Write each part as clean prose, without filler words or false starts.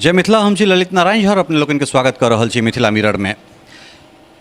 जय मिथिला। हम छी ललित नारायण झा अपने लोगन के स्वागत कर रहल छी मिथिला मिरर में।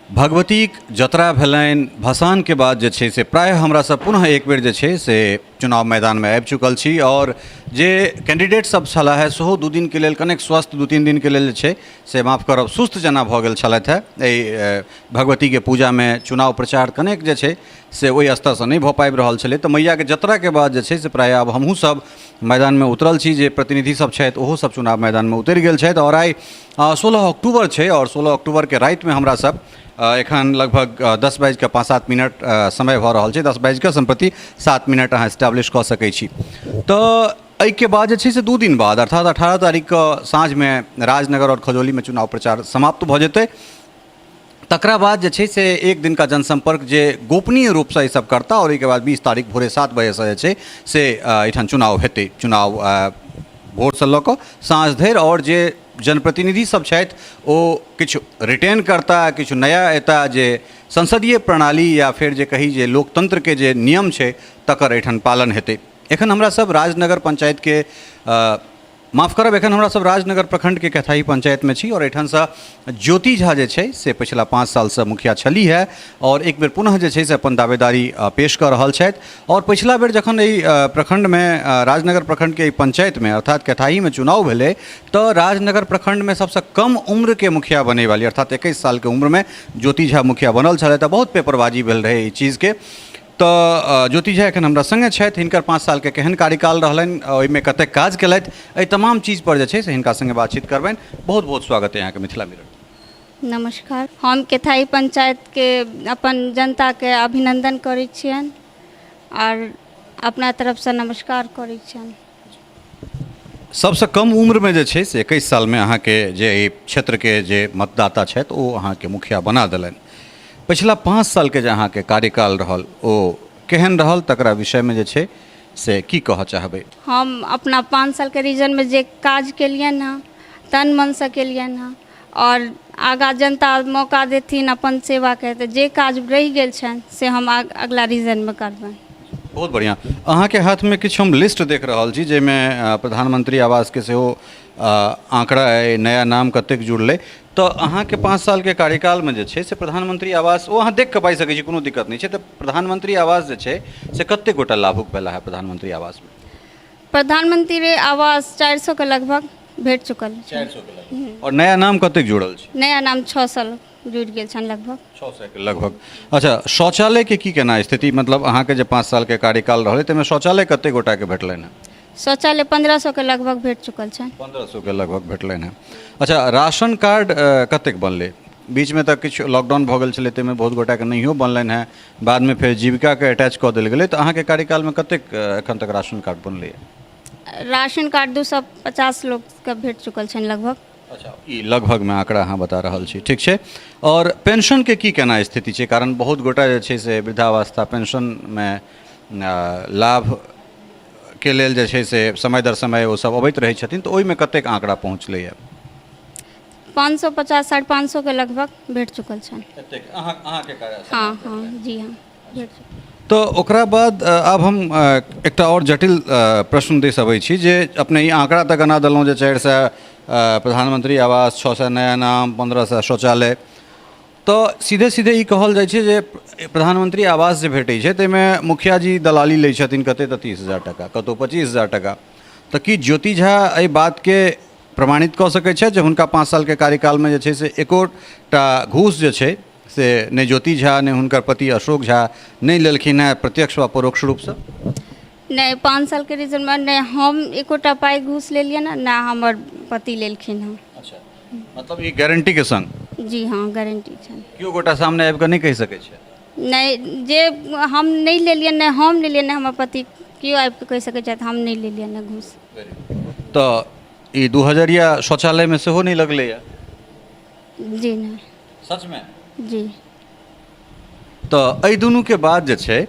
भगवतीक जतरा भेलनि, भसान के बाद जे छै से प्राय हमरा सब पुनः एक बेर जे छै से चुनाव मैदान में आबि चुकल छी और जे कैंडिडेट सब छलाह है सेहो दू दिन के लेल कनेक स्वस्थ, 2-3 दिन के लेल जे छै से माफ करब सुस्त जना भऽ गेल छलथि है। भगवती के पूजा में चुनाव प्रचार कनेक जे छै से ओहि स्तर से नहीं भऽ पाबि रहल छलै। तऽ मैया के जतरा के बाद जे छै से प्राय आब हमहूँ सब मैदान में उतरल छी। जे प्रतिनिधि सब छथि ओहो सब चुनाव मैदान में उतरि गेल छथि और आइ 16 अक्टूबर छै और 16 अक्टूबर के राति में हमरा सब एखन लगभग 10:05-7 समय भऽ रहल छै। 10:00 सम्प्रति 7 मिनट अहाँ एस्टैब्लिश कऽ सकै छी। तऽ एहिके बाद जे छै से 2 दिन बाद अर्थात 18 तारीख के साँझ में राजनगर और खजौली में चुनाव प्रचार समाप्त भऽ जेतै। तकरा बाद जे छै से एक दिन का जनसंपर्क जे गोपनीय रूप से ई सब करता और एहिके बाद 20 तारीख भोरे 7 बजे से जे छै से एहिठाम चुनाव हेतै। चुनाव भोर से लऽ कऽ साँझ धरि और जे जनप्रतिनिधि सब छथि ओ किछु रिटेन करता, किछु नया एता जे संसदीय प्रणाली या फिर जे कही जे लोकतंत्र के जे नियम छै तकर एहिठाम पालन हेतै। एखन हमरा सब राजनगर पंचायत के माफ करब, एखन हमरा सब राजनगर प्रखंड के कैथाही पंचायत में छी और एठान से ज्योति झा जे छै से पिछला 5 साल से मुखिया छली है और एक बेर पुनः जे छै से अपन दावेदारी पेश कर रहल छथि। और पिछला बेर जखन एहि प्रखंड में राजनगर प्रखंड के पंचायत में अर्थात कैथाही में चुनाव भेलै तो राजनगर प्रखंड में सबसे कम उम्र के मुखिया बने वाली अर्थात 21 साल के उम्र में ज्योति झा मुखिया बनल छलै। तऽ बहुत पेपरबाजी भेल रहे ई चीज़ के। तो ज्योति झा एखन हमरा संगे छथि। हिनकर 5 साल के केहन कार्यकाल रहलनि, ओहिमे कतेक काज केलथि, एहि तमाम चीज पर जे छै से हिनका संगे बातचीत करबनि। बहुत बहुत स्वागत है यहाँ के मिथिला मिरर। नमस्कार। हम कैथाही पंचायत के अपन जनता के अभिनंदन करै छियनि और अपना तरफ से नमस्कार करै छियनि। सबसे कम उम्र में जे छै से 21 साल में अहाँ के जे क्षेत्र के जे मतदाता छथि ओ अहाँ के मुखिया बना देलनि। पिछला 5 साल के जे अहाँ के कार्यकाल रहल ओ केहन रहल, तकरा विषय में जे छै से की कहऽ चाहबै? हम अपना 5 साल के रीजन में जे काज केलियनि हँ तन मन से केलियनि हँ और आगा जनता मौका देथिन अपन सेवा के तऽ जे काज रहि गेल छनि से हम अगला रीजन में करबनि। बहुत बढ़िया। अहाँ के हाथ में किछु हम लिस्ट देख रहल छी जाहिमे प्रधानमंत्री आवास के सेहो आंकड़ा है, नया नाम कतेक जुड़लै। तो अहाँ के 5 साल के कार्यकाल में जे छै से प्रधानमंत्री आवास ओ अहाँ देख के पाइ सकै छी, कोनो दिक्कत नहीं छै। तो प्रधानमंत्री आवास जे छै से कतेक गोटा लाभुक भेला है प्रधानमंत्री आवास में? प्रधानमंत्री आवास 400 के लगभग भेट चुकल। 400 के लगभग। और नया नाम कतेक जुड़ल छै? नया नाम 6 साल जुड़ गेल छनि लगभग। 600 के लगभग। अच्छा, शौचालय के की केना स्थिति, मतलब अहाँ के जे 5 साल के कार्यकाल रहलै ताहिमे शौचालय कतेक गोटा के भेटलनि हैं? शौचालय 1500 के लगभग भेट चुकल छनि। 1500 के लगभग भेटलनि हैं। अच्छा, राशन कार्ड कतेक बनलै? बीच में तक किछु लॉकडाउन भऽ गेल छलै ताहिमे बहुत गोटा के नहियो बनलनि हैं, बाद में फिर जीविका के अटैच कऽ देल गेलै। तऽ अहाँ के कार्यकाल में कतेक एखन तक राशन कार्ड बनलै? राशन कार्ड 250 लोग के भेट चुकल छनि लगभग। अच्छा, ई लगभग में आंकड़ा अहाँ बता रहल छी, ठीक छै। और पेंशन के की केना स्थिति छै? कारण बहुत गोटा जे छै से वृद्धावस्था पेंशन में लाभ के लेल जे छै से समय दर समय वो सब अबैत रहै छथिन, तो ओहिमे कतेक आंकड़ा पहुँचलै है? 550-550 के लगभग भेट चुकल छनि। अहाँ के कार्य? हाँ हाँ जी हाँ भेट चुकल। तो ओकरा बाद अब हम एकटा और जटिल प्रश्न दे सकै छी जे अपने ई आंकड़ा तक गना देलहुँ जे 400 प्रधानमंत्री आवास, 600 नया नाम, 1500 शौचालय। तो सीधे सीधे ई कहल जाइ छै जे प्रधानमंत्री आवास जे भेटै छै ताहिमे मुखिया जी दलाली लै छथिन कते तऽ 30,000 टका, कतौ 25,000 टका। तऽ की ज्योति झा एहि बात के प्रमाणित कऽ सकै छै जे हुनका 5 साल के कार्यकाल में जे छै से एकोटा घूस जे छै से नहि ज्योति झा ने हुनकर पति अशोक झा नहीं लेलखिन है प्रत्यक्ष व परोक्ष रूप से? नहीं, 5 साल के रीजन में नहीं हम एकोटा पाई घूस लेलिए ना हमर पति लेलखिन हँ। अच्छा, मतलब ई गारंटी के संग? जी हाँ, गारंटी छनि। केओ गोटा सामने आबि कऽ नहीं कहि सकै छै? नहीं, जे हम नहीं लेलिए नहीं हम लेलिए नहीं हमर पति केओ आबि कऽ कहि सकै छथि हम नहीं लेलिए नहीं घूस। तो ई 2000 शौचालय में सेहो नहीं लगलै है? जी नहीं। सच में? जी। तो एहि दुनू के बाद जे छै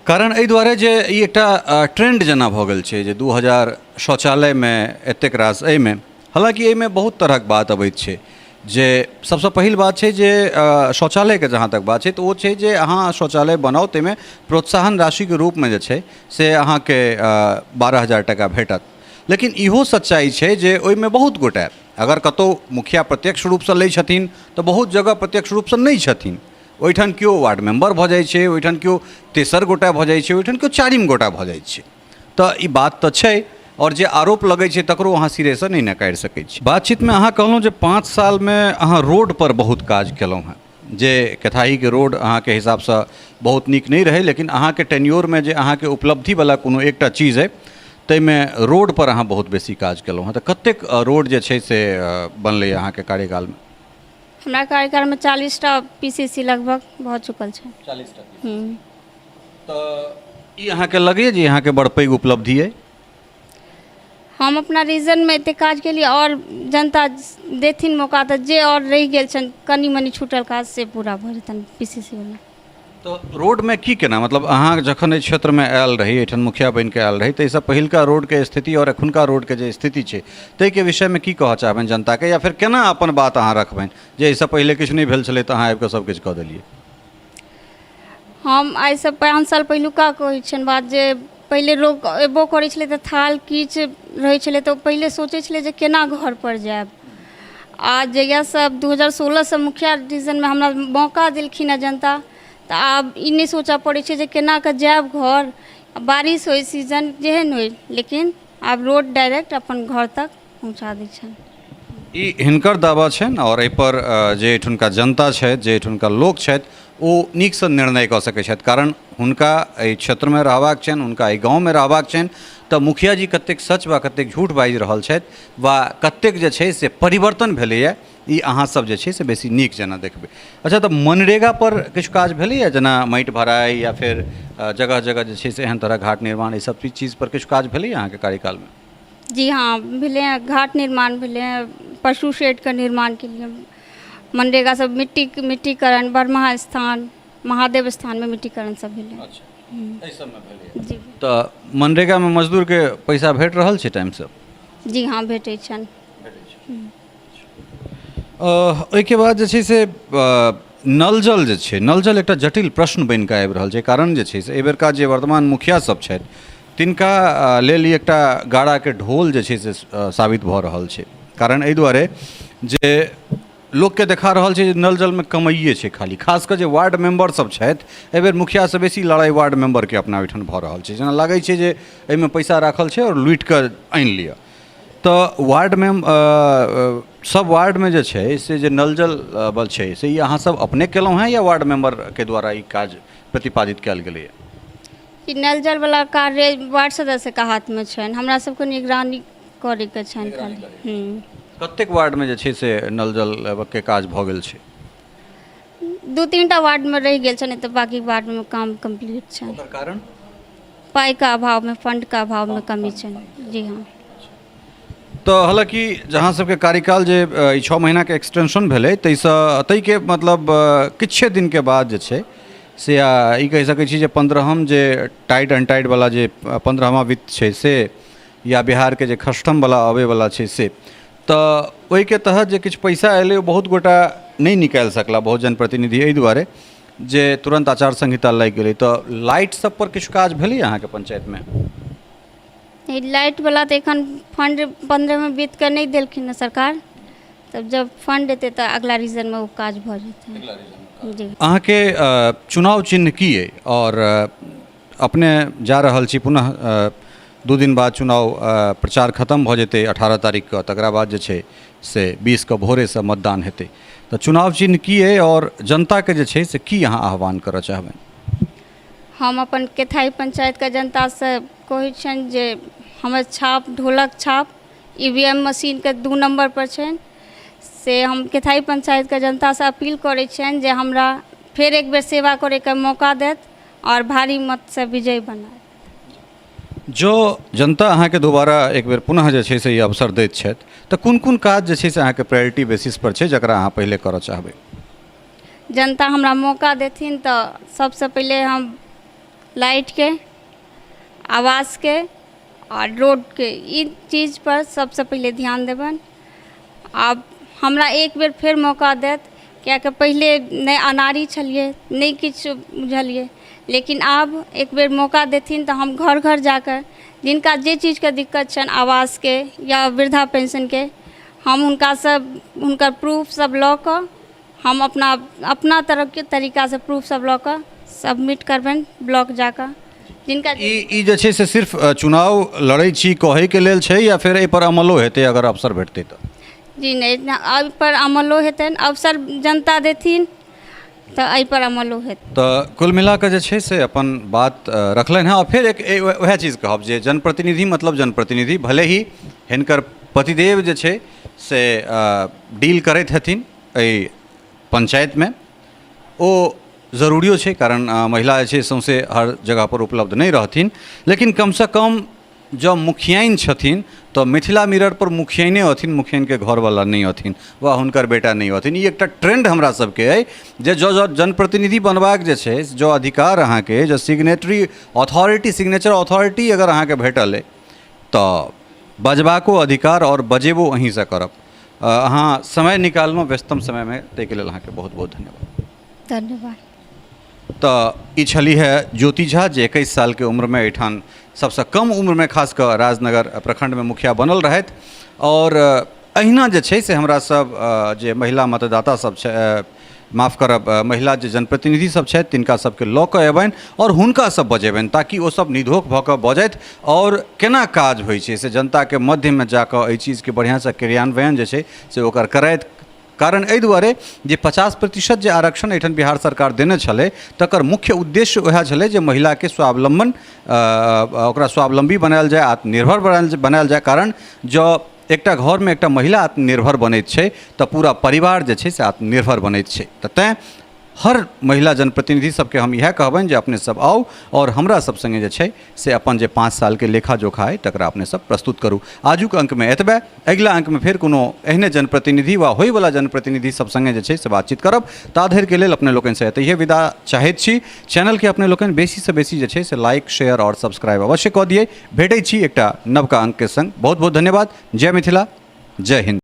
कारण एहि दुआरे जे ई एकटा ट्रेंड जना भऽ गेल छै जे 2000 शौचालय में एतेक रास एहिमे, हालांकि एहिमे बहुत तरहक बात अबैत छै। जे सबसे पहिल बात छै जे शौचालय के जहाँ तक बात छै तो वो छै जे अहाँ शौचालय बनाओ ताहिमे प्रोत्साहन राशि के रूप में जे छै से अहाँ के 12,000 टका भेटत। लेकिन इहो सच्चाई छै जे ओहिमे बहुत गोटे अगर कतहु मुखिया प्रत्यक्ष रूपसँ लै छथिन तऽ बहुत जगह प्रत्यक्ष रूपसँ नहि छथिन। ओहिठाम केओ वार्ड मेंबर भऽ जाइ छै, ओहिठाम केओ तेसर गोटा भऽ जाइ छै, ओहिठाम केओ चारिम गोटा भऽ जाइ छै। तऽ ई बात तऽ छै, और जे आरोप लगै छै तकरो अहाँ सिरेसँ नहि नकारि सकै छी। बातचीतमे अहाँ कहलहुँ जे 5 सालमे अहाँ रोड पर बहुत काज केलहुँ हेँ, जे केथाहीके रोड अहाँके हिसाबसँ बहुत नीक नहीं रहे, लेकिन अहाँके टेन्योरमे जे अहाँके उपलब्धिवला कोनो एकटा चीज अइ ताहिमे रोड पर अहाँ बहुत बेसी काज केलहुँ हेँ। तऽ कतेक रोड जे छै से बनलै अहाँके कार्यकालमे? हमरा कार्यकालमे 40टा PCC लगभग भऽ चुकल छै। 40टा। तऽ ई अहाँके लगैए जे अहाँके बड़ पैघ उपलब्धि अइ? हम अपना रीजनमे एतेक काज केलिए और जनता देथिन मौका तऽ जे और रहि गेल छनि कनि मनि छूटल काज से पूरा भऽ जेतनि PCC वला। तऽ रोडमे की केना, मतलब अहाँ जखन एहि क्षेत्रमे आयल रही, एहिठाम मुखिया बनि कऽ आयल रही, ताहिसँ पहिलका रोडके स्थिति और एखुनका रोडके जे स्थिति छै ताहिके विषयमे की कहऽ चाहबनि जनताके, या फिर केना अपन बात अहाँ रखबनि जे एहिसँ पहिले किछु नहि भेल छलै तऽ अहाँ आबि कऽ सब किछु कऽ देलियै? हम आइसँ 5 साल पहिलुका कहै छियनि बात, जे पहिले लोक एबो करै छलै तऽ थाल कीच रहै छलै तऽ पहिले सोचै छलै जे केना घर पर जायब। आ जहियासँ 2016सँ मुखिया डिवीजनमे हमरा मौका देलखिन हेँ जनता, तऽ आब ई नहि सोचऽ पड़ै छै जे केना कऽ जायब घर, बारिश होय सीजन जेहन होय, लेकिन आब रोड डायरेक्ट अपन घर तक पहुँचा दै छनि। ई हिनकर दावा छनि, और एहिपर जे एहिठुनका जनता छथि, जे एहिठुनका लोक छथि, ओ नीकसँ निर्णय कऽ सकैत छथि, कारण हुनका एहि क्षेत्रमे रहबाक छनि, हुनका एहि गाँवमे रहबाक छनि। तऽ मुखिया जी कतेक सच वा कतेक झूठ बाजि रहल छथि, वा कतेक जे छै से परिवर्तन भेलैए, ई अहाँसभ जे छै से बेसी नीक जेना देखबै। अच्छा, तऽ मनरेगा पर किछु काज भेलैए, जेना माटि भराइ या फिर जगह जगह जे छै से एहन तरह घाट निर्माण, ई सब चीज पर किछु काज भेलैए अहाँके कार्यकालमे? जी हाँ, भेलै हैं, घाट निर्माण भेलै हैं, पशु शेडके निर्माण के लिए मनरेगा सब, मिट्टीकरण, बरमहा स्थान, महादेव स्थानमे मिट्टीकरण सब भेलै। अच्छा, एहि सबमे भेलैए। जी। तऽ मनरेगामे मजदूरके पैसा भेट रहल छै टाइमसँ? जी हाँ, भेटै छनि। ओहिके बाद जे छै से नल जल जे छै, नल जल एकटा जटिल प्रश्न बनि कऽ आबि रहल छै, कारण जे छै से एहि बेरका जे वर्तमान मुखिया सब छथि तिनका लेल ई एकटा गाड़ाके ढोल जे छै से साबित भऽ रहल छै। कारण एहि दुआरे जे लोकके देखा रहल छै जे नल जलमे कमाइए छै खाली, खास कऽ जे वार्ड मेंबर सब छथि, एहि बेर मुखियासँ बेसी लड़ाइ वार्ड मेंबरके अपना ओहिठाम भऽ रहल छै, जेना लागै छै जे एहिमे पैसा राखल छै और लूटि कऽ आनि लिअ। तऽ वार्डमे सब वार्डमे जे छै से जे नल जल छै से ई अहाँ सब अपने केलहुँ हैं, या वार्ड मेंबरके द्वारा ई काज प्रतिपादित कयल गेलैए? ई नल जल वाला कार्य वार्ड सदस्यके हाथमे छनि, हमरा सबके निगरानी करैके छनि खाली। कतेक वार्डमे जे छै से नल जलके काज भऽ गेल छै? 2-3टा वार्डमे रहि गेल छनि, तऽ बाकी वार्डमे काम कम्प्लीट छनि। ओकर कारण? पाइके अभावमे, फंडके अभावमे कमी छनि। जी हाँ। तऽ हालांकि जहाँ सबके कार्यकाल जे 6 महीनाके एक्सटेंशन भेलै, ताहिके मतलब किछे दिनके बाद जे छै से ई कहि सकै छी जे 15हम जे टाइट अनटाइट वाला जे 15वां वित्त छै से, या बिहारके जे खष्टम वाला अबैवला छै से, तऽ ओहिके तहत जे किछु पैसा एलै ओ बहुत गोटा नहि निकालि सकला, बहुत जनप्रतिनिधि, एहि दुआरे जे तुरंत आचार संहिता लागि गेलै। तऽ लाइट सब पर किछु काज भेलै अहाँके पंचायतमे? लाइट वाला तऽ एखन फंड 15वें वित्तके नहि देलखिन हैं सरकार, तब जब फंड एतै तऽ अगला रीजनमे ओ काज भऽ जेतै। जी। अहाँके चुनाव चिन्ह की अइ, और अपने जा रहल छी पुनः 2 दिन बाद चुनाव प्रचार खत्म भऽ जेतै 18 तारीखके, तकरा बाद जे छै से 20 भोरेसँ मतदान हेतै। तऽ चुनाव चिन्ह की अइ, और जनताके जे छै से की अहाँ आह्वान करऽ चाहबनि? हम अपन केथाही पंचायतके जनतासँ कहै छियनि जे हमर छाप, ढोलक छाप EVM मशीनके 2 नंबर पर छनि, से हम केथाही पंचायतके जनतासँ अपील करै छियनि जे हमरा फेर एक बेर सेवा करैके मौका देत और भारी मतसँ विजय बनाएत। जो जनता अहाँके दोबारा एक बेर पुनः जे छै से ई अवसर दैत छथि, तऽ कोन कोन काज जे छै से अहाँके प्रायोरिटी बेसिस पर छै जकरा अहाँ पहिले करऽ चाहबै? जनता हमरा मौका देथिन तऽ सबसँ पहिले हम लाइटके, आवासके और रोडके, ई चीज पर सबसँ पहिले ध्यान देबनि। आब हमरा एक बेर फेर मौका देत, किएकि पहिले नहि अनाड़ी छलियै, नहि किछु बुझलियै, लेकिन आब एक बेर मौका देथिन तऽ हम घर घर जाकर जिनका जे चीज़के दिक्कत छनि आवासके या वृद्धा पेंशनके, हम हुनका सब हुनकर प्रूफ सब लऽ कऽ हम अपना तरफके तरीकासँ प्रूफ सब लऽ कऽ सबमिट करबनि ब्लॉक जाकऽ। जिनका ई जे छै से सिर्फ चुनाव लड़ै छी कहैके लेल छै या फिर एहिपर अमलो हेतै अगर अवसर भेटतै तऽ? जी नहीं, एहिपर अमलो हेतनि, अवसर जनता देथिन तऽ एहिपर अमलो हेतै। तऽ कुल मिला कऽ जे छै से अपन बात रखलनि हैं। और फिर एक वएह चीज कहब जे जनप्रतिनिधि मतलब जनप्रतिनिधि, भले ही हिनकर पतिदेव जे छै से डील करैत हथिन एहि पंचायतमे, ओ जरूरियो छै कारण महिला जे छै सौंसे हर जगह पर उपलब्ध नहीं रहथिन, लेकिन कमसँ कम जब मुखियाइन छथिन तो मिथिला मिरर पर मुखियाइने हथिन, मुखियाइन के घरवाला नहीं हथिन वा हुनकर बेटा नहीं हथिन। ई एकटा ट्रेंड हमरा सबके अइ जे जो जनप्रतिनिधि बनबाक जे छै जो अधिकार अहाँके जो सिग्नेटरी अथॉरिटी सिग्नेचर अथॉरिटी अगर अहाँके भेटल अइ तऽ बजबाको अधिकार और बजेबो अहीँसँ करब। अहाँ समय निकाललहुँ व्यस्तम समयमे, ताहिके लेल अहाँके बहुत बहुत धन्यवाद। धन्यवाद। तऽ ई छली है ज्योति झा जे 21 सालके उम्रमे एहिठाम सबसँ कम उम्रमे खास कऽ राजनगर प्रखंडमे मुखिया बनल रहथि। और अहिना जे छै से हमरा सब जे महिला मतदाता सब छै, माफ़ करब, महिला जे जनप्रतिनिधि सब छथि तिनका सबके लऽ कऽ अयबनि और हुनका सब बजेबनि ताकि ओ सब निधोख भऽ कऽ बजथि और केना काज होइ छै से जनताके मध्यमे जाकऽ एहि चीजके बढ़िआँसँ क्रियान्वयन जे छै से ओकर करथि। कारण एहि दुआरे जे 50% जे आरक्षण एहिठाम बिहार सरकार देने छलै तकर मुख्य उद्देश्य वएह छलै जे महिलाके स्वावलंबन ओकरा स्वावलंबी बनायल जाए, आत्मनिर्भर बनायल जाए। कारण जो एकटा घरमे एकटा महिला आत्मनिर्भर बनैत छै तऽ पूरा परिवार जे छै से आत्मनिर्भर बनैत छै। तऽ तेँ हर महिला जनप्रतिनिधि सबके हम इएह कहबनि जे अपने सब आउ और हमरा सब संगे जे छै से अपन जे 5 सालके लेखा जोखा अइ तकरा अपने सब प्रस्तुत करू। आजुक अंकमे एतबे, अगिला अंकमे फेर कोनो एहने जनप्रतिनिधि वा होइवला जनप्रतिनिधि सब संगे जे छै से बातचीत करब। ता धरिके लेल अपने लोकनिसँ एतहिए विदा चाहैत छी। चैनलके अपने लोकनि बेसीसँ बेसी जे छै से लाइक शेयर और सब्सक्राइब अवश्य कऽ दियै। भेटै छी एकटा नवका अंकके संग। बहुत बहुत धन्यवाद। जय मिथिला, जय हिंद।